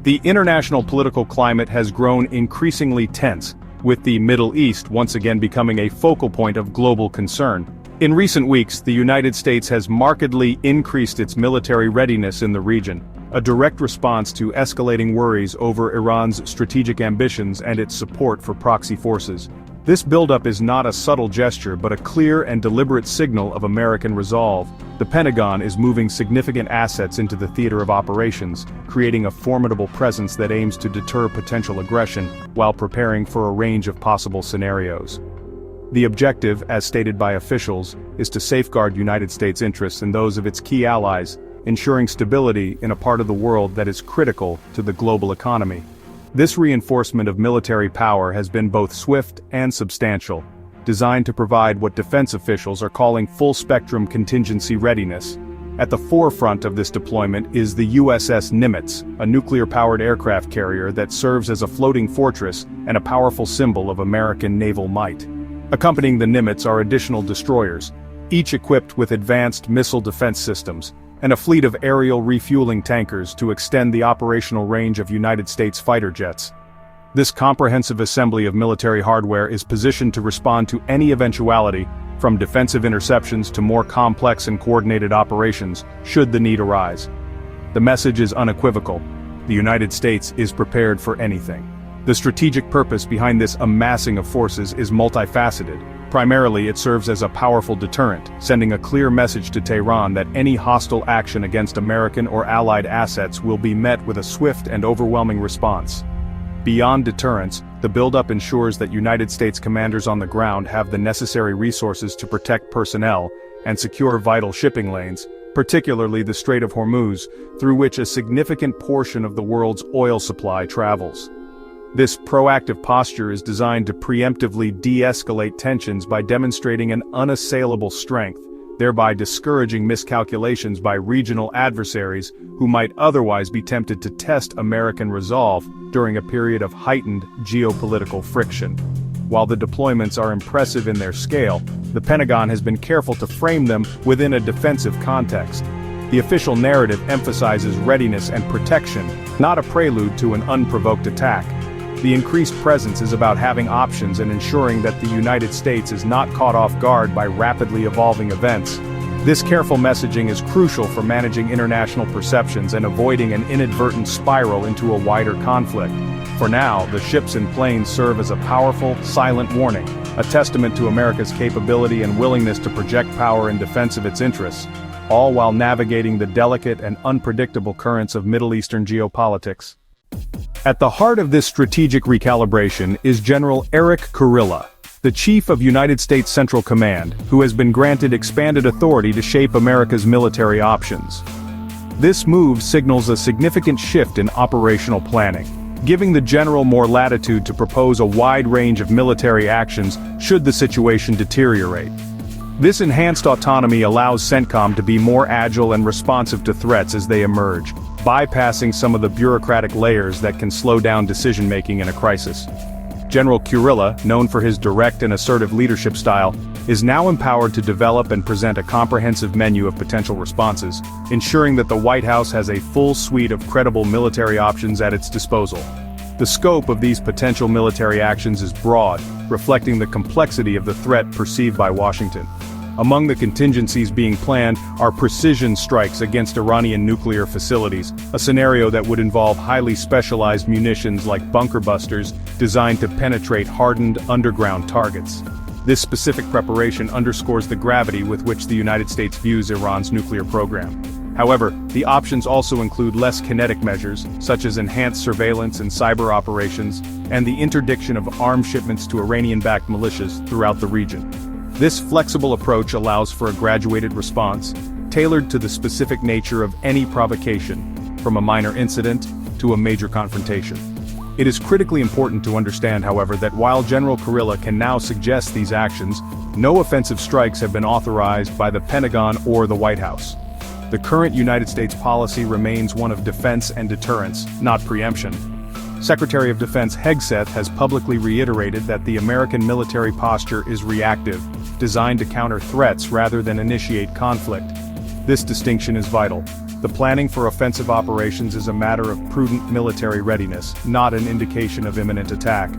The international political climate has grown increasingly tense, with the Middle East once again becoming a focal point of global concern. In recent weeks, the United States has markedly increased its military readiness in the region, a direct response to escalating worries over Iran's strategic ambitions and its support for proxy forces. This buildup is not a subtle gesture but a clear and deliberate signal of American resolve. The Pentagon is moving significant assets into the theater of operations, creating a formidable presence that aims to deter potential aggression while preparing for a range of possible scenarios. The objective, as stated by officials, is to safeguard United States interests and those of its key allies, ensuring stability in a part of the world that is critical to the global economy. This reinforcement of military power has been both swift and substantial, designed to provide what defense officials are calling full-spectrum contingency readiness. At the forefront of this deployment is the USS Nimitz, a nuclear-powered aircraft carrier that serves as a floating fortress and a powerful symbol of American naval might. Accompanying the Nimitz are additional destroyers, each equipped with advanced missile defense systems, and a fleet of aerial refueling tankers to extend the operational range of United States fighter jets. This comprehensive assembly of military hardware is positioned to respond to any eventuality, from defensive interceptions to more complex and coordinated operations, should the need arise. The message is unequivocal: the United States is prepared for anything. The strategic purpose behind this amassing of forces is multifaceted. Primarily, it serves as a powerful deterrent, sending a clear message to Tehran that any hostile action against American or allied assets will be met with a swift and overwhelming response. Beyond deterrence, the buildup ensures that United States commanders on the ground have the necessary resources to protect personnel and secure vital shipping lanes, particularly the Strait of Hormuz, through which a significant portion of the world's oil supply travels. This proactive posture is designed to preemptively de-escalate tensions by demonstrating an unassailable strength, thereby discouraging miscalculations by regional adversaries who might otherwise be tempted to test American resolve during a period of heightened geopolitical friction. While the deployments are impressive in their scale, the Pentagon has been careful to frame them within a defensive context. The official narrative emphasizes readiness and protection, not a prelude to an unprovoked attack. The increased presence is about having options and ensuring that the United States is not caught off guard by rapidly evolving events. This careful messaging is crucial for managing international perceptions and avoiding an inadvertent spiral into a wider conflict. For now, the ships and planes serve as a powerful, silent warning, a testament to America's capability and willingness to project power in defense of its interests, all while navigating the delicate and unpredictable currents of Middle Eastern geopolitics. At the heart of this strategic recalibration is General Eric Kurilla, the Chief of United States Central Command, who has been granted expanded authority to shape America's military options. This move signals a significant shift in operational planning, giving the general more latitude to propose a wide range of military actions should the situation deteriorate. This enhanced autonomy allows CENTCOM to be more agile and responsive to threats as they emerge, bypassing some of the bureaucratic layers that can slow down decision-making in a crisis. General Kurilla, known for his direct and assertive leadership style, is now empowered to develop and present a comprehensive menu of potential responses, ensuring that the White House has a full suite of credible military options at its disposal. The scope of these potential military actions is broad, reflecting the complexity of the threat perceived by Washington. Among the contingencies being planned are precision strikes against Iranian nuclear facilities, a scenario that would involve highly specialized munitions like bunker busters designed to penetrate hardened underground targets. This specific preparation underscores the gravity with which the United States views Iran's nuclear program. However, the options also include less kinetic measures, such as enhanced surveillance and cyber operations, and the interdiction of arms shipments to Iranian-backed militias throughout the region. This flexible approach allows for a graduated response, tailored to the specific nature of any provocation, from a minor incident to a major confrontation. It is critically important to understand, however, that while General Kurilla can now suggest these actions, no offensive strikes have been authorized by the Pentagon or the White House. The current United States policy remains one of defense and deterrence, not preemption. Secretary of Defense Hegseth has publicly reiterated that the American military posture is reactive, designed to counter threats rather than initiate conflict. This distinction is vital. The planning for offensive operations is a matter of prudent military readiness, not an indication of imminent attack.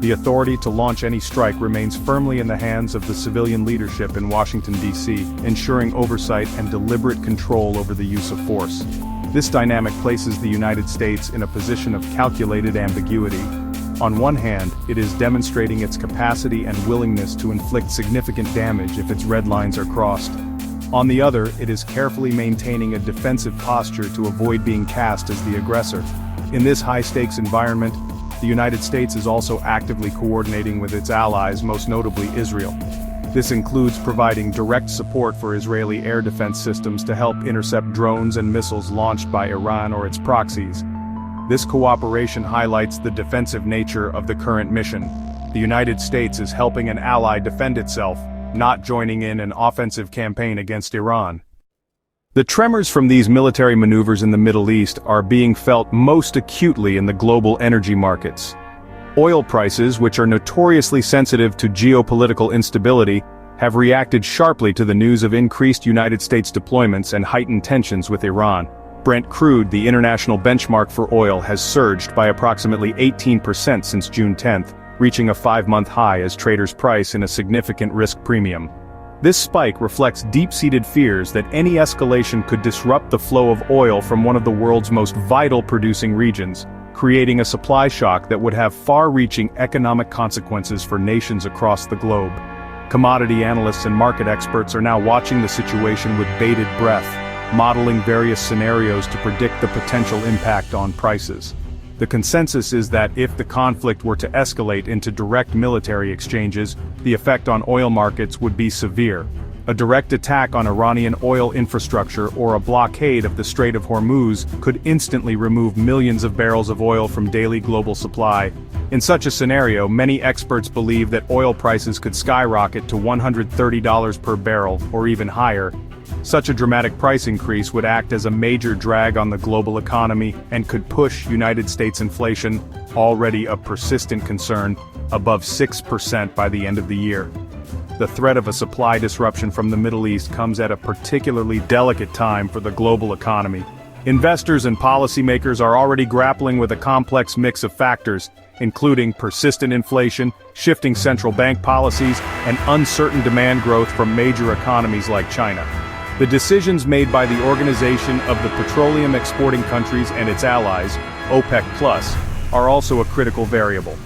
The authority to launch any strike remains firmly in the hands of the civilian leadership in Washington, D.C., ensuring oversight and deliberate control over the use of force. This dynamic places the United States in a position of calculated ambiguity. On one hand, it is demonstrating its capacity and willingness to inflict significant damage if its red lines are crossed. On the other, it is carefully maintaining a defensive posture to avoid being cast as the aggressor. In this high-stakes environment, the United States is also actively coordinating with its allies, most notably Israel. This includes providing direct support for Israeli air defense systems to help intercept drones and missiles launched by Iran or its proxies. This cooperation highlights the defensive nature of the current mission. The United States is helping an ally defend itself, not joining in an offensive campaign against Iran. The tremors from these military maneuvers in the Middle East are being felt most acutely in the global energy markets. Oil prices, which are notoriously sensitive to geopolitical instability, have reacted sharply to the news of increased United States deployments and heightened tensions with Iran. Brent crude, the international benchmark for oil, has surged by approximately 18% since June 10th, reaching a 5-month high as traders price in a significant risk premium. This spike reflects deep-seated fears that any escalation could disrupt the flow of oil from one of the world's most vital producing regions, creating a supply shock that would have far-reaching economic consequences for nations across the globe. Commodity analysts and market experts are now watching the situation with bated breath, modeling various scenarios to predict the potential impact on prices. The consensus is that if the conflict were to escalate into direct military exchanges, the effect on oil markets would be severe. A direct attack on Iranian oil infrastructure or a blockade of the Strait of Hormuz could instantly remove millions of barrels of oil from daily global supply. In such a scenario, many experts believe that oil prices could skyrocket to $130 per barrel, or even higher. Such a dramatic price increase would act as a major drag on the global economy and could push United States inflation, already a persistent concern, above 6% by the end of the year. The threat of a supply disruption from the Middle East comes at a particularly delicate time for the global economy. Investors and policymakers are already grappling with a complex mix of factors, including persistent inflation, shifting central bank policies, and uncertain demand growth from major economies like China. The decisions made by the Organization of the Petroleum Exporting Countries and its allies, OPEC+, are also a critical variable.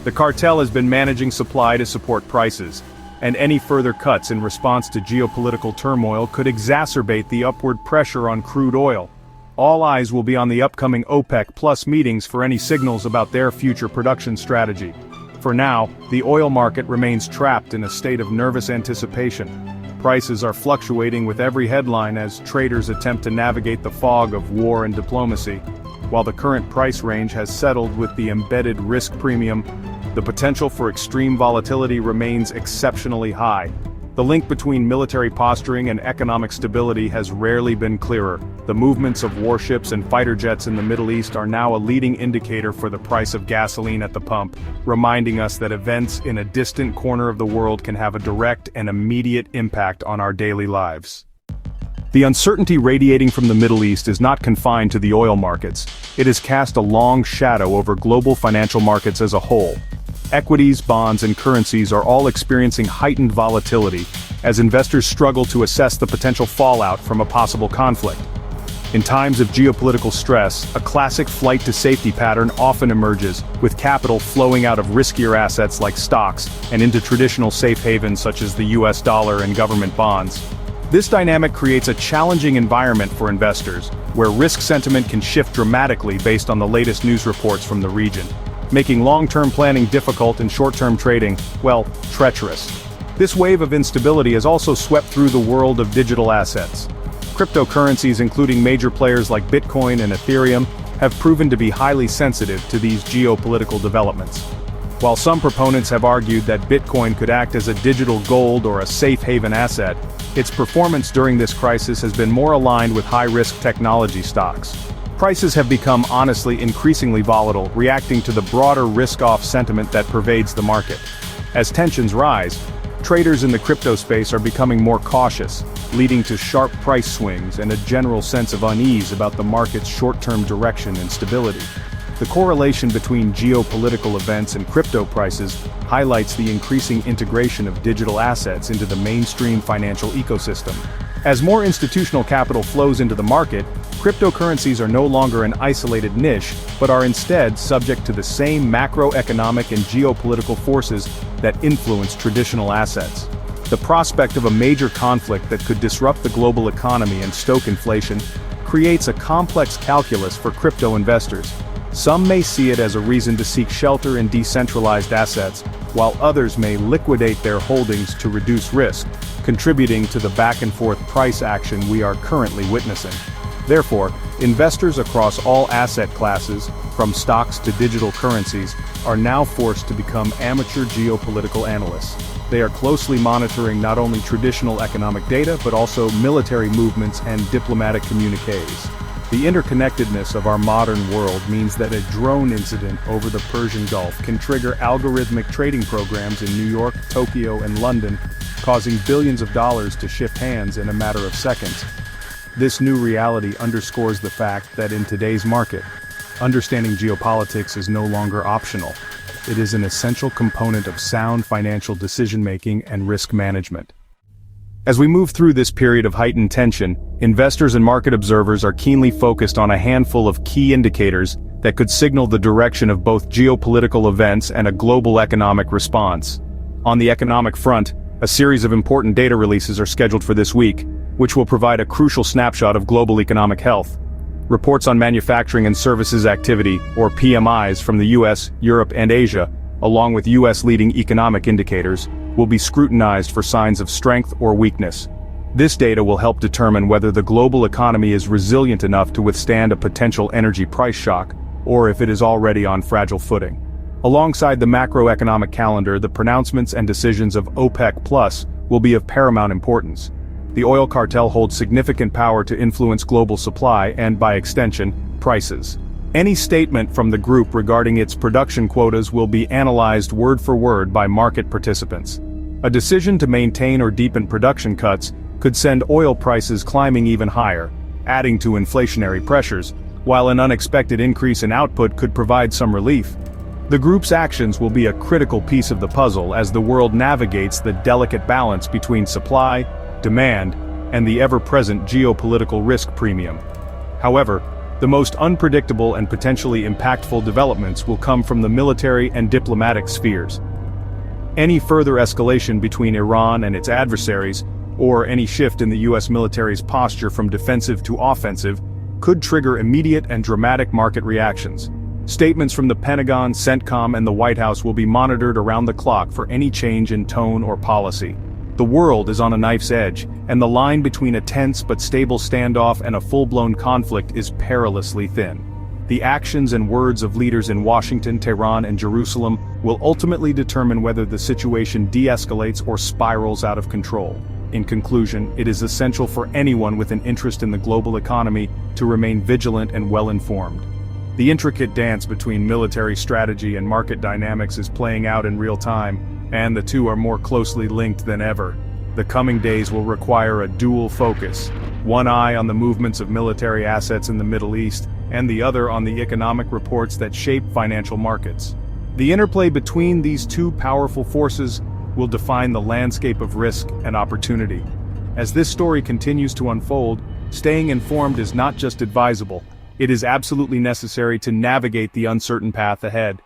The cartel has been managing supply to support prices, and any further cuts in response to geopolitical turmoil could exacerbate the upward pressure on crude oil. All eyes will be on the upcoming OPEC+ meetings for any signals about their future production strategy. For now, the oil market remains trapped in a state of nervous anticipation. Prices are fluctuating with every headline as traders attempt to navigate the fog of war and diplomacy. While the current price range has settled with the embedded risk premium, the potential for extreme volatility remains exceptionally high. The link between military posturing and economic stability has rarely been clearer. The movements of warships and fighter jets in the Middle East are now a leading indicator for the price of gasoline at the pump, reminding us that events in a distant corner of the world can have a direct and immediate impact on our daily lives. The uncertainty radiating from the Middle East is not confined to the oil markets. It has cast a long shadow over global financial markets as a whole. Equities, bonds, and currencies are all experiencing heightened volatility as investors struggle to assess the potential fallout from a possible conflict. In times of geopolitical stress, a classic flight to safety pattern often emerges, with capital flowing out of riskier assets like stocks and into traditional safe havens such as the US dollar and government bonds. This dynamic creates a challenging environment for investors, where risk sentiment can shift dramatically based on the latest news reports from the region, making long-term planning difficult and short-term trading, well, treacherous. This wave of instability has also swept through the world of digital assets. Cryptocurrencies, including major players like Bitcoin and Ethereum, have proven to be highly sensitive to these geopolitical developments. While some proponents have argued that Bitcoin could act as a digital gold or a safe haven asset, its performance during this crisis has been more aligned with high-risk technology stocks. Prices have become honestly increasingly volatile, reacting to the broader risk-off sentiment that pervades the market. As tensions rise, Traders in the crypto space are becoming more cautious, leading to sharp price swings and a general sense of unease about the market's short-term direction and stability. The correlation between geopolitical events and crypto prices highlights the increasing integration of digital assets into the mainstream financial ecosystem. As more institutional capital flows into the market, cryptocurrencies are no longer an isolated niche, but are instead subject to the same macroeconomic and geopolitical forces that influence traditional assets. The prospect of a major conflict that could disrupt the global economy and stoke inflation creates a complex calculus for crypto investors. Some may see it as a reason to seek shelter in decentralized assets, while others may liquidate their holdings to reduce risk, contributing to the back-and-forth price action we are currently witnessing. Therefore, investors across all asset classes, from stocks to digital currencies, are now forced to become amateur geopolitical analysts. They are closely monitoring not only traditional economic data but also military movements and diplomatic communiques. The interconnectedness of our modern world means that a drone incident over the Persian Gulf can trigger algorithmic trading programs in New York, Tokyo, and London, causing billions of dollars to shift hands in a matter of seconds. This new reality underscores the fact that in today's market, understanding geopolitics is no longer optional. It is an essential component of sound financial decision-making and risk management. As we move through this period of heightened tension, investors and market observers are keenly focused on a handful of key indicators that could signal the direction of both geopolitical events and a global economic response. On the economic front, a series of important data releases are scheduled for this week, which will provide a crucial snapshot of global economic health. Reports on manufacturing and services activity, or PMIs, from the US, Europe, and Asia, along with US leading economic indicators, will be scrutinized for signs of strength or weakness. This data will help determine whether the global economy is resilient enough to withstand a potential energy price shock, or if it is already on fragile footing. Alongside the macroeconomic calendar, the pronouncements and decisions of OPEC+ will be of paramount importance. The oil cartel holds significant power to influence global supply and, by extension, prices. Any statement from the group regarding its production quotas will be analyzed word for word by market participants. A decision to maintain or deepen production cuts could send oil prices climbing even higher, adding to inflationary pressures, while an unexpected increase in output could provide some relief. The group's actions will be a critical piece of the puzzle as the world navigates the delicate balance between supply, demand, and the ever-present geopolitical risk premium. However, the most unpredictable and potentially impactful developments will come from the military and diplomatic spheres. Any further escalation between Iran and its adversaries, or any shift in the US military's posture from defensive to offensive, could trigger immediate and dramatic market reactions. Statements from the Pentagon, CENTCOM, and the White House will be monitored around the clock for any change in tone or policy. The world is on a knife's edge, and the line between a tense but stable standoff and a full-blown conflict is perilously thin. The actions and words of leaders in Washington, Tehran, and Jerusalem will ultimately determine whether the situation de-escalates or spirals out of control. In conclusion, it is essential for anyone with an interest in the global economy to remain vigilant and well-informed. The intricate dance between military strategy and market dynamics is playing out in real time, and the two are more closely linked than ever. The coming days will require a dual focus, one eye on the movements of military assets in the Middle East, and the other on the economic reports that shape financial markets. The interplay between these two powerful forces will define the landscape of risk and opportunity. As this story continues to unfold, staying informed is not just advisable, it is absolutely necessary to navigate the uncertain path ahead.